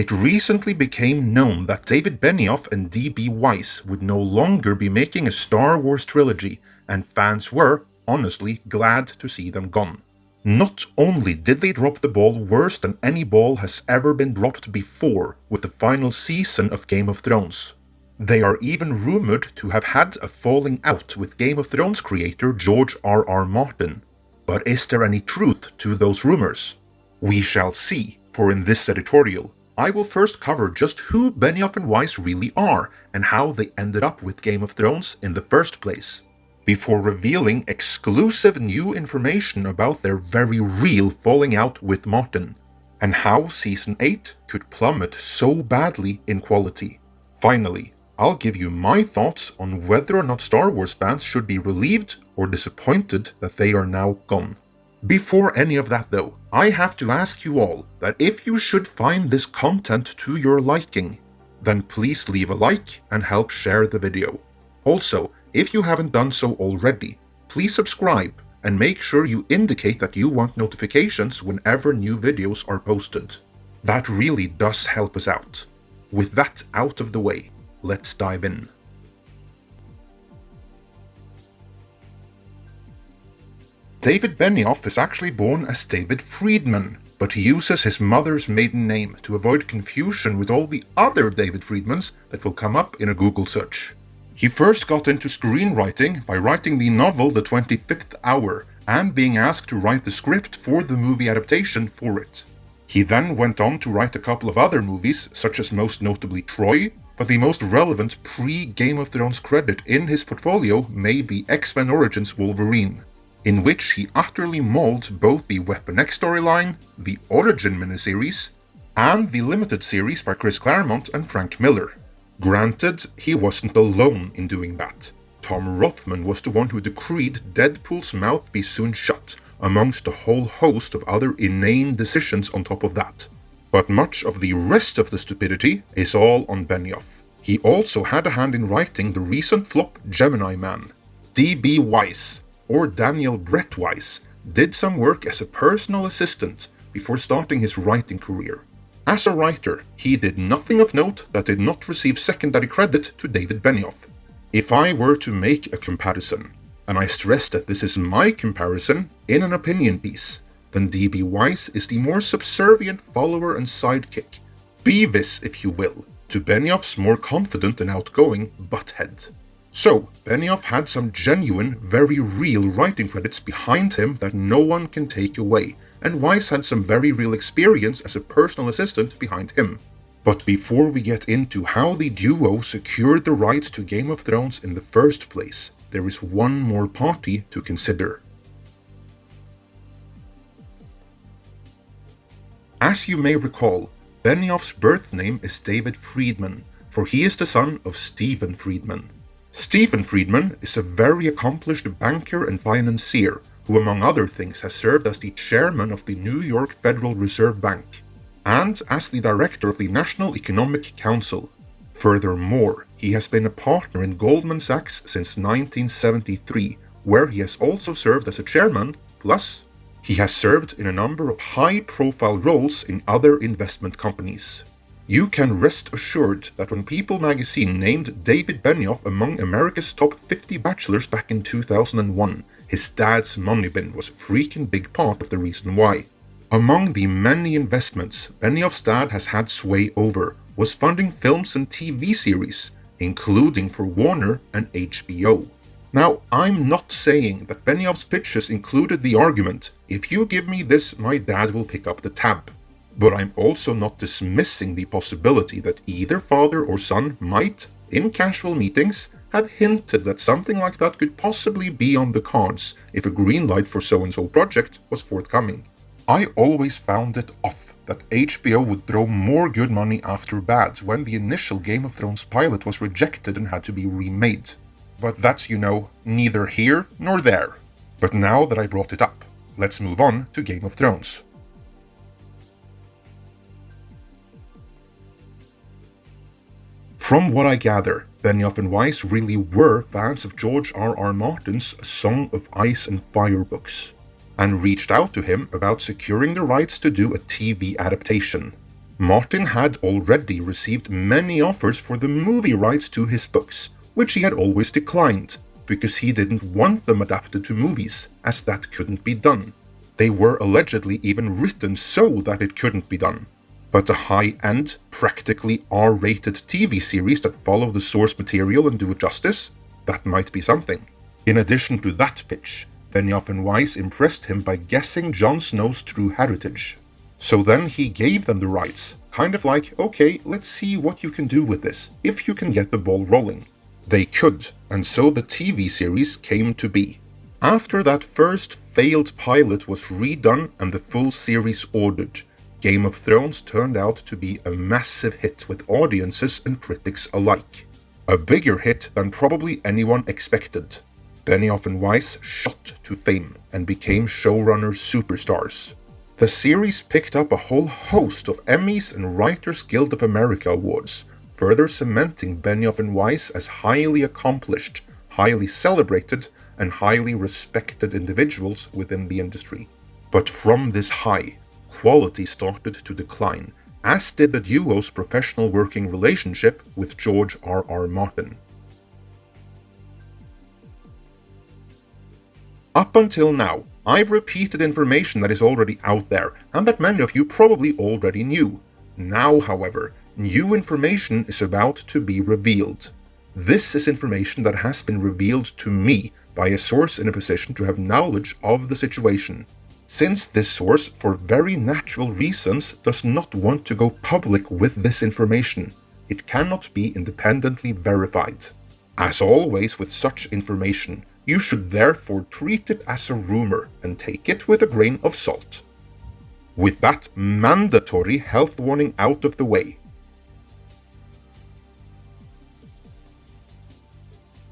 It recently became known that David Benioff and D.B. Weiss would no longer be making a Star Wars trilogy, and fans were, honestly, glad to see them gone. Not only did they drop the ball worse than any ball has ever been dropped before with the final season of Game of Thrones, they are even rumored to have had a falling out with Game of Thrones creator George R.R. Martin. But is there any truth to those rumors? We shall see, for in this editorial, I will first cover just who Benioff and Weiss really are and how they ended up with Game of Thrones in the first place, before revealing exclusive new information about their very real falling out with Martin, and how Season 8 could plummet so badly in quality. Finally, I'll give you my thoughts on whether or not Star Wars fans should be relieved or disappointed that they are now gone. Before any of that though, I have to ask you all that if you should find this content to your liking, then please leave a like and help share the video. Also, if you haven't done so already, please subscribe and make sure you indicate that you want notifications whenever new videos are posted. That really does help us out. With that out of the way, let's dive in. David Benioff is actually born as David Friedman, but he uses his mother's maiden name to avoid confusion with all the other David Friedmans that will come up in a Google search. He first got into screenwriting by writing the novel The 25th Hour and being asked to write the script for the movie adaptation for it. He then went on to write a couple of other movies, such as most notably Troy, but the most relevant pre-Game of Thrones credit in his portfolio may be X-Men Origins Wolverine, in which he utterly mauled both the Weapon X storyline, the Origin miniseries, and the limited series by Chris Claremont and Frank Miller. Granted, he wasn't alone in doing that. Tom Rothman was the one who decreed Deadpool's mouth be soon shut, amongst a whole host of other inane decisions on top of that. But much of the rest of the stupidity is all on Benioff. He also had a hand in writing the recent flop Gemini Man. D.B. Weiss, or Daniel Brett Weiss, did some work as a personal assistant before starting his writing career. As a writer, he did nothing of note that did not receive secondary credit to David Benioff. If I were to make a comparison, and I stress that this is my comparison in an opinion piece, then D.B. Weiss is the more subservient follower and sidekick, Beavis if you will, to Benioff's more confident and outgoing butthead. So, Benioff had some genuine, very real writing credits behind him that no one can take away, and Weiss had some very real experience as a personal assistant behind him. But before we get into how the duo secured the rights to Game of Thrones in the first place, there is one more party to consider. As you may recall, Benioff's birth name is David Friedman, for he is the son of Stephen Friedman. Stephen Friedman is a very accomplished banker and financier who, among other things, has served as the chairman of the New York Federal Reserve Bank and as the director of the National Economic Council. Furthermore, he has been a partner in Goldman Sachs since 1973, where he has also served as a chairman, plus he has served in a number of high-profile roles in other investment companies. You can rest assured that when People magazine named David Benioff among America's top 50 bachelors back in 2001, his dad's money bin was a freaking big part of the reason why. Among the many investments Benioff's dad has had sway over was funding films and TV series, including for Warner and HBO. Now, I'm not saying that Benioff's pitches included the argument, if you give me this, my dad will pick up the tab. But I'm also not dismissing the possibility that either father or son might, in casual meetings, have hinted that something like that could possibly be on the cards if a green light for so-and-so project was forthcoming. I always found it off that HBO would throw more good money after bad when the initial Game of Thrones pilot was rejected and had to be remade. But that's, neither here nor there. But now that I brought it up, let's move on to Game of Thrones. From what I gather, Benioff and Weiss really were fans of George R.R. Martin's Song of Ice and Fire books, and reached out to him about securing the rights to do a TV adaptation. Martin had already received many offers for the movie rights to his books, which he had always declined, because he didn't want them adapted to movies, as that couldn't be done. They were allegedly even written so that it couldn't be done. But a high-end, practically R-rated TV series that follow the source material and do it justice, that might be something. In addition to that pitch, Benioff and Weiss impressed him by guessing Jon Snow's true heritage. So then he gave them the rights, kind of like, okay, let's see what you can do with this, if you can get the ball rolling. They could, and so the TV series came to be. After that first failed pilot was redone and the full series ordered, Game of Thrones turned out to be a massive hit with audiences and critics alike. A bigger hit than probably anyone expected. Benioff and Weiss shot to fame and became showrunner superstars. The series picked up a whole host of Emmys and Writers Guild of America awards, further cementing Benioff and Weiss as highly accomplished, highly celebrated, and highly respected individuals within the industry. But from this high, quality started to decline, as did the duo's professional working relationship with George R.R. Martin. Up until now, I've repeated information that is already out there, and that many of you probably already knew. Now, however, new information is about to be revealed. This is information that has been revealed to me by a source in a position to have knowledge of the situation. Since this source, for very natural reasons, does not want to go public with this information, it cannot be independently verified. As always with such information, you should therefore treat it as a rumor and take it with a grain of salt. With that mandatory health warning out of the way.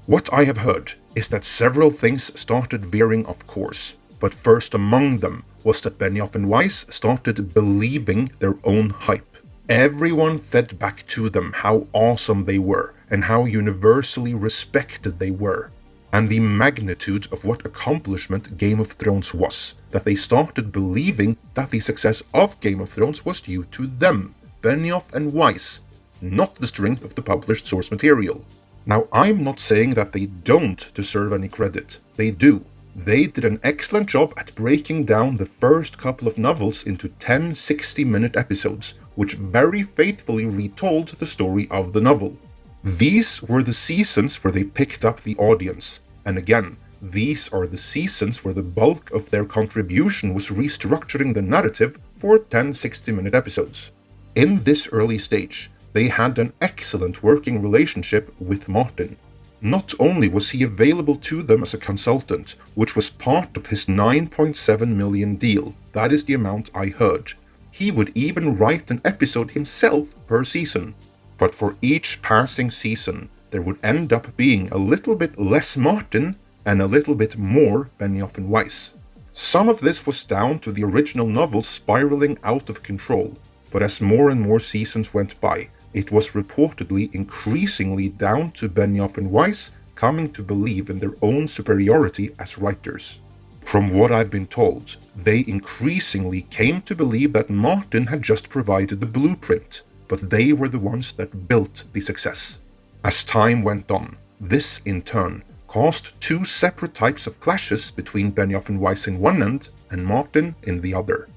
What I have heard is that several things started veering off course, but first among them was that Benioff and Weiss started believing their own hype. Everyone fed back to them how awesome they were and how universally respected they were, and the magnitude of what accomplishment Game of Thrones was, that they started believing that the success of Game of Thrones was due to them, Benioff and Weiss, not the strength of the published source material. Now, I'm not saying that they don't deserve any credit. They do. They did an excellent job at breaking down the first couple of novels into 10 60-minute episodes, which very faithfully retold the story of the novel. These were the seasons where they picked up the audience, and again, these are the seasons where the bulk of their contribution was restructuring the narrative for 10 60-minute episodes. In this early stage, they had an excellent working relationship with Martin. Not only was he available to them as a consultant, which was part of his $9.7 million deal, that is the amount I heard, he would even write an episode himself per season. But for each passing season, there would end up being a little bit less Martin and a little bit more Benioff and Weiss. Some of this was down to the original novel spiraling out of control, but as more and more seasons went by, it was reportedly increasingly down to Benioff and Weiss coming to believe in their own superiority as writers. From what I've been told, they increasingly came to believe that Martin had just provided the blueprint, but they were the ones that built the success. As time went on, this in turn caused two separate types of clashes between Benioff and Weiss in one end and Martin in the other.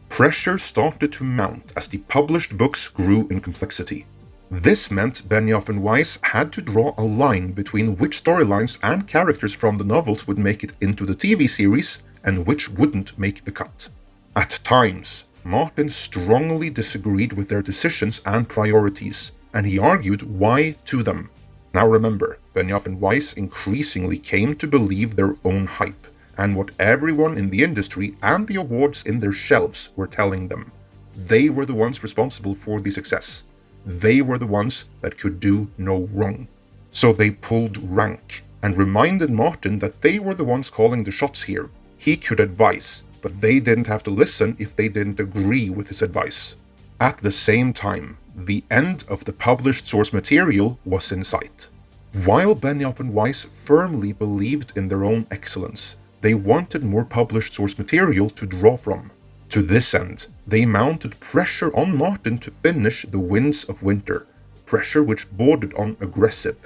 Pressure started to mount as the published books grew in complexity. This meant Benioff and Weiss had to draw a line between which storylines and characters from the novels would make it into the TV series and which wouldn't make the cut. At times, Martin strongly disagreed with their decisions and priorities, and he argued why to them. Now remember, Benioff and Weiss increasingly came to believe their own hype, and what everyone in the industry and the awards in their shelves were telling them. They were the ones responsible for the success. They were the ones that could do no wrong. So they pulled rank and reminded Martin that they were the ones calling the shots here. He could advise, but they didn't have to listen if they didn't agree with his advice. At the same time, the end of the published source material was in sight. While Benioff and Weiss firmly believed in their own excellence, They wanted more published source material to draw from. To this end, they mounted pressure on Martin to finish The Winds of Winter, pressure which bordered on aggressive.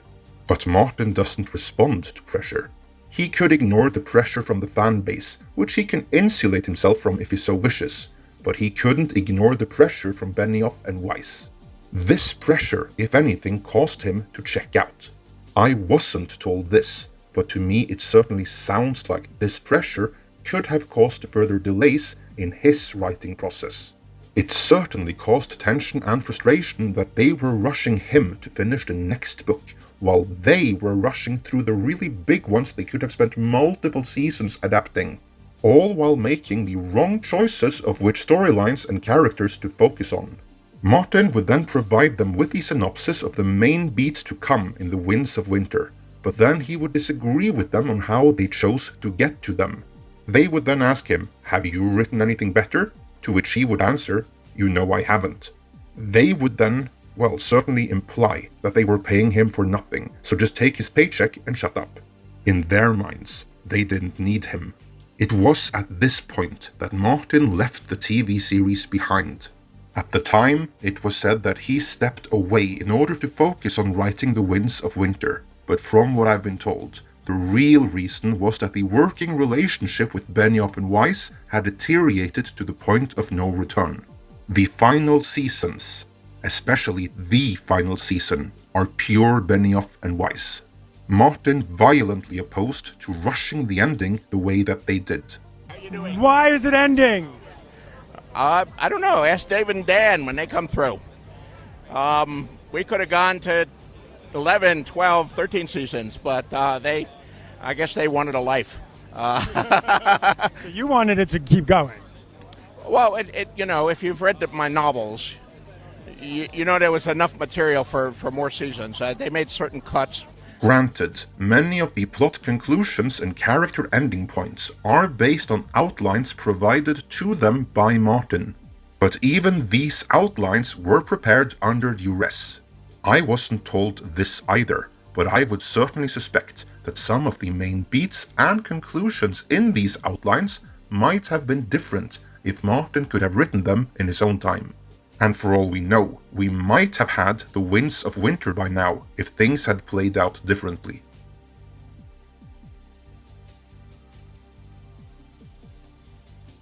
But Martin doesn't respond to pressure. He could ignore the pressure from the fan base, which he can insulate himself from if he so wishes, but he couldn't ignore the pressure from Benioff and Weiss. This pressure, if anything, caused him to check out. I wasn't told this, but to me it certainly sounds like this pressure could have caused further delays in his writing process. It certainly caused tension and frustration that they were rushing him to finish the next book, while they were rushing through the really big ones they could have spent multiple seasons adapting, all while making the wrong choices of which storylines and characters to focus on. Martin would then provide them with the synopsis of the main beats to come in The Winds of Winter, but then he would disagree with them on how they chose to get to them. They would then ask him, "Have you written anything better?" To which he would answer, "You know I haven't." They would then, certainly imply that they were paying him for nothing, so just take his paycheck and shut up. In their minds, they didn't need him. It was at this point that Martin left the TV series behind. At the time, it was said that he stepped away in order to focus on writing The Winds of Winter, but from what I've been told, the real reason was that the working relationship with Benioff and Weiss had deteriorated to the point of no return. The final seasons, especially the final season, are pure Benioff and Weiss. Martin violently opposed to rushing the ending the way that they did. How you doing? Why is it ending? I don't know. Ask David and Dan when they come through. We could have gone to 11, 12, 13 seasons, but I guess they wanted a life. So you wanted it to keep going. Well, if you've read my novels, you know there was enough material for more seasons. They made certain cuts. Granted, many of the plot conclusions and character ending points are based on outlines provided to them by Martin. But even these outlines were prepared under duress. I wasn't told this either, but I would certainly suspect that some of the main beats and conclusions in these outlines might have been different if Martin could have written them in his own time. And for all we know, we might have had The Winds of Winter by now if things had played out differently.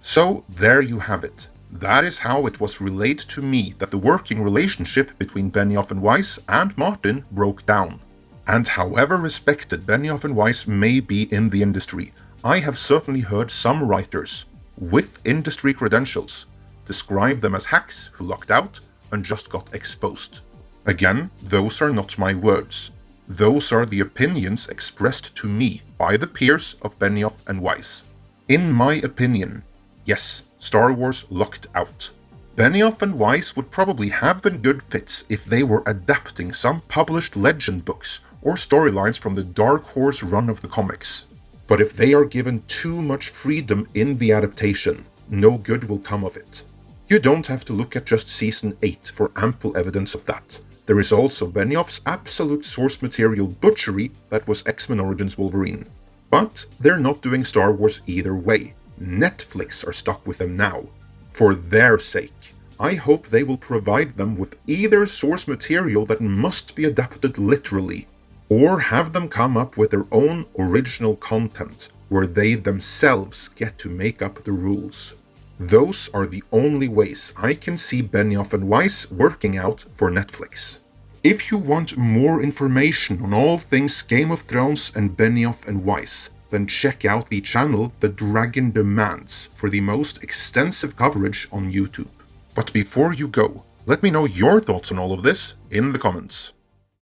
So there you have it. That is how it was relayed to me that the working relationship between Benioff and Weiss and Martin broke down. And however respected Benioff and Weiss may be in the industry, I have certainly heard some writers, with industry credentials, describe them as hacks who lucked out and just got exposed. Again, those are not my words. Those are the opinions expressed to me by the peers of Benioff and Weiss. In my opinion, yes, Star Wars lucked out. Benioff and Weiss would probably have been good fits if they were adapting some published legend books or storylines from the Dark Horse run of the comics. But if they are given too much freedom in the adaptation, no good will come of it. You don't have to look at just Season 8 for ample evidence of that. There is also Benioff's absolute source material butchery that was X-Men Origins Wolverine. But they're not doing Star Wars either way. Netflix are stuck with them now. For their sake, I hope they will provide them with either source material that must be adapted literally, or have them come up with their own original content, where they themselves get to make up the rules. Those are the only ways I can see Benioff and Weiss working out for Netflix. If you want more information on all things Game of Thrones and Benioff and Weiss, then check out the channel The Dragon Demands for the most extensive coverage on YouTube. But before you go, let me know your thoughts on all of this in the comments.